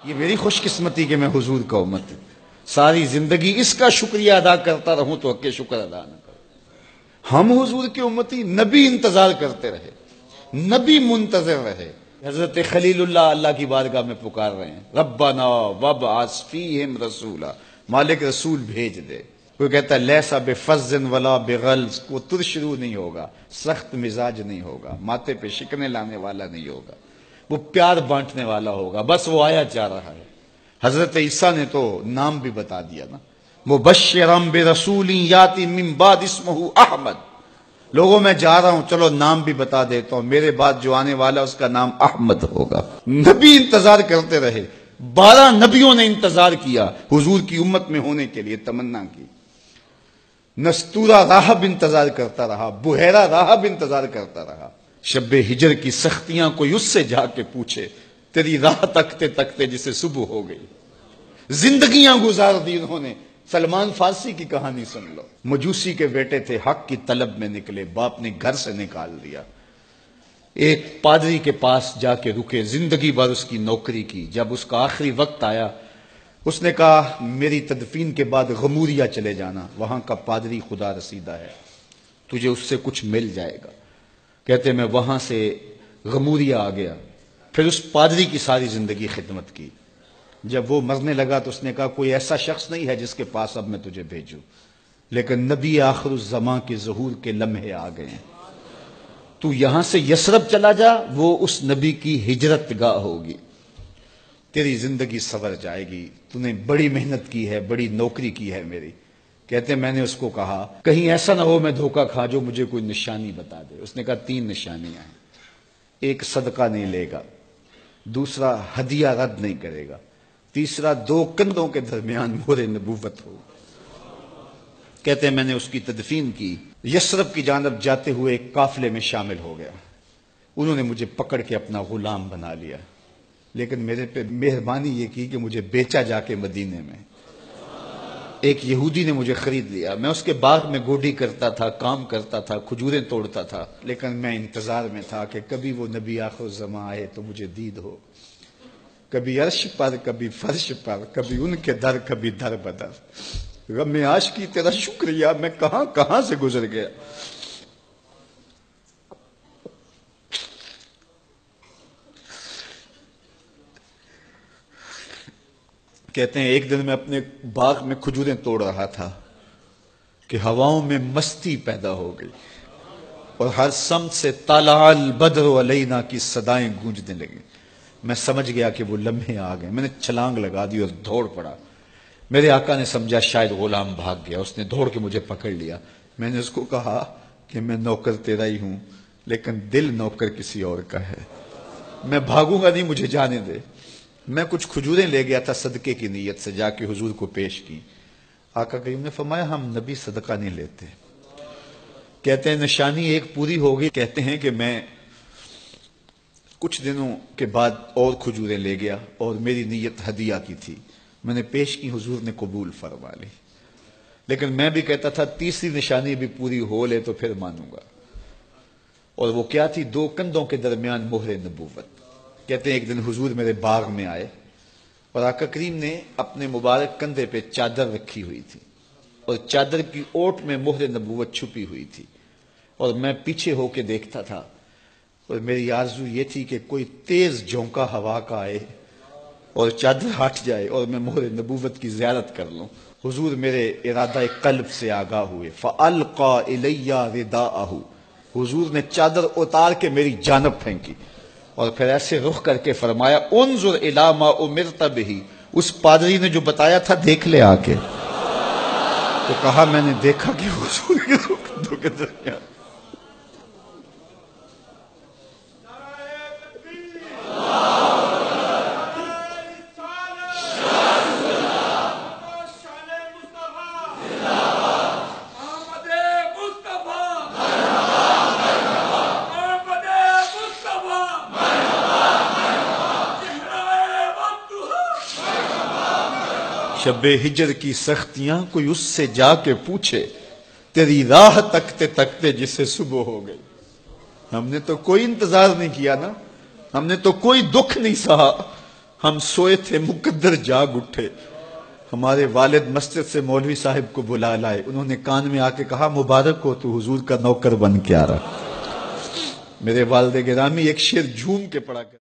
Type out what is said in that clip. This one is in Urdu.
یہ میری خوش قسمتی کہ میں حضور کا امت ساری زندگی اس کا شکریہ ادا کرتا رہوں تو حق شکر ادا نہ کروں۔ ہم حضور کی امتی، نبی انتظار کرتے رہے، نبی منتظر رہے۔ حضرت خلیل اللہ کی بارگاہ میں پکار رہے ہیں، ربنا وابعث فیہم رسولا، مالک رسول بھیج دے۔ کوئی کہتا ہے لیسا بفظ ولا بغلظ، وہ ترشرو نہیں ہوگا، سخت مزاج نہیں ہوگا، ماتھے پہ شکنے لانے والا نہیں ہوگا، وہ پیار بانٹنے والا ہوگا، بس وہ آیا جا رہا ہے۔ حضرت عیسیٰ نے تو نام بھی بتا دیا نا، مبشرا برسول یاتی من بعد اسمہ احمد، لوگوں میں جا رہا ہوں، چلو نام بھی بتا دیتا ہوں، میرے بعد جو آنے والا اس کا نام احمد ہوگا۔ نبی انتظار کرتے رہے، 12 نبیوں نے انتظار کیا حضور کی امت میں ہونے کے لیے، تمنا کی۔ نستورہ راہب انتظار کرتا رہا، بحیرہ راہب انتظار کرتا رہا۔ شب ہجر کی سختیاں کوئی اس سے جا کے پوچھے، تیری راہ تکتے تکتے جسے صبح ہو گئی۔ زندگیاں گزار دی انہوں نے۔ سلمان فارسی کی کہانی سن لو، مجوسی کے بیٹے تھے، حق کی طلب میں نکلے، باپ نے گھر سے نکال دیا، ایک پادری کے پاس جا کے رکے، زندگی بھر اس کی نوکری کی۔ جب اس کا آخری وقت آیا، اس نے کہا میری تدفین کے بعد غموریا چلے جانا، وہاں کا پادری خدا رسیدہ ہے، تجھے اس سے کچھ مل جائے گا۔ کہتے میں وہاں سے غموریا آ گیا، پھر اس پادری کی ساری زندگی خدمت کی۔ جب وہ مرنے لگا تو اس نے کہا کوئی ایسا شخص نہیں ہے جس کے پاس اب میں تجھے بھیجوں، لیکن نبی آخر الزمان کے ظہور کے لمحے آ گئے ہیں، تو یہاں سے یثرب چلا جا، وہ اس نبی کی ہجرت گاہ ہوگی، تیری زندگی سنور جائے گی، تو نے بڑی محنت کی ہے، بڑی نوکری کی ہے میری۔ کہتے میں نے اس کو کہا کہیں ایسا نہ ہو میں دھوکہ کھا جو مجھے کوئی نشانی بتا دے۔ اس نے کہا 3 نشانیاں ہیں، ایک صدقہ نہیں لے گا، دوسرا ہدیہ رد نہیں کرے گا، تیسرا 2 کندھوں کے درمیان مہر نبوت ہو۔ کہتے ہیں میں نے اس کی تدفین کی، یثرب کی جانب جاتے ہوئے ایک قافلے میں شامل ہو گیا، انہوں نے مجھے پکڑ کے اپنا غلام بنا لیا، لیکن میرے پہ مہربانی یہ کی کہ مجھے بیچا جا کے مدینے میں۔ ایک یہودی نے مجھے خرید لیا، میں اس کے باغ میں گوڈی کرتا تھا، کام کرتا تھا، کھجوریں توڑتا تھا، لیکن میں انتظار میں تھا کہ کبھی وہ نبی آخر الزمان آئے تو مجھے دید ہو، کبھی عرش پر، کبھی فرش پر، کبھی ان کے در، کبھی در بدر۔ غم عاشقی تیرا شکریہ، میں کہاں کہاں سے گزر گیا۔ کہتے ہیں ایک دن میں اپنے باغ میں کھجوریں توڑ رہا تھا کہ ہواؤں میں مستی پیدا ہو گئی اور ہر سمت سے طلع البدر علینا کی صدائیں گونجنے لگیں۔ میں سمجھ گیا کہ وہ لمحے آ گئے، میں نے چھلانگ لگا دی اور دوڑ پڑا۔ میرے آقا نے سمجھا شاید غلام بھاگ گیا، اس نے دوڑ کے مجھے پکڑ لیا۔ میں نے اس کو کہا کہ میں نوکر تیرا ہی ہوں، لیکن دل نوکر کسی اور کا ہے، میں بھاگوں گا نہیں، مجھے جانے دے۔ میں کچھ کھجوریں لے گیا تھا صدقے کی نیت سے، جا کے حضور کو پیش کی۔ آقا کریم نے فرمایا ہم نبی صدقہ نہیں لیتے۔ کہتے ہیں نشانی ایک پوری ہو گئی، کہتے ہیں کہ میں کچھ دنوں کے بعد اور کھجوریں لے گیا اور میری نیت ہدیہ کی تھی، میں نے پیش کی، حضور نے قبول فرما لی، لیکن میں بھی کہتا تھا تیسری نشانی بھی پوری ہو لے تو پھر مانوں گا، اور وہ کیا تھی؟ 2 کندھوں کے درمیان مہر نبوت۔ کہتے ہیں ایک دن حضور میرے باغ میں آئے اور آقا کریم نے اپنے مبارک کندھے پہ چادر رکھی ہوئی تھی اور چادر کی اوٹ میں مہر نبوت چھپی ہوئی تھی، اور میں پیچھے ہو کے دیکھتا تھا، اور میری آرزو یہ تھی کہ کوئی تیز جھونکا ہوا کا آئے اور چادر ہٹ جائے اور میں مہر نبوت کی زیارت کر لوں۔ حضور میرے ارادہ قلب سے آگاہ ہوئے، فَأَلْقَى إِلَيَّ رِدَاءَهُ، حضور نے چادر اتار کے میری جانب پھینکی اور پھر ایسے رخ کر کے فرمایا انظر الی ما امرت بہ، اس پادری نے جو بتایا تھا دیکھ لے آ کے۔ تو کہا میں نے دیکھا کہ حضور کے دو کے درمیان شب ہجر کی سختیاں کوئی اس سے جا کے پوچھے، تیری راہ تکتے تکتے جسے صبح ہو گئی۔ ہم نے تو کوئی انتظار نہیں کیا نا، ہم نے تو کوئی دکھ نہیں سہا، ہم سوئے تھے مقدر جاگ اٹھے، ہمارے والد مسجد سے مولوی صاحب کو بلا لائے، انہوں نے کان میں آ کے کہا مبارک ہو تو حضور کا نوکر بن کے آ رہا۔ میرے والد گرامی ایک شعر جھوم کے پڑھا کر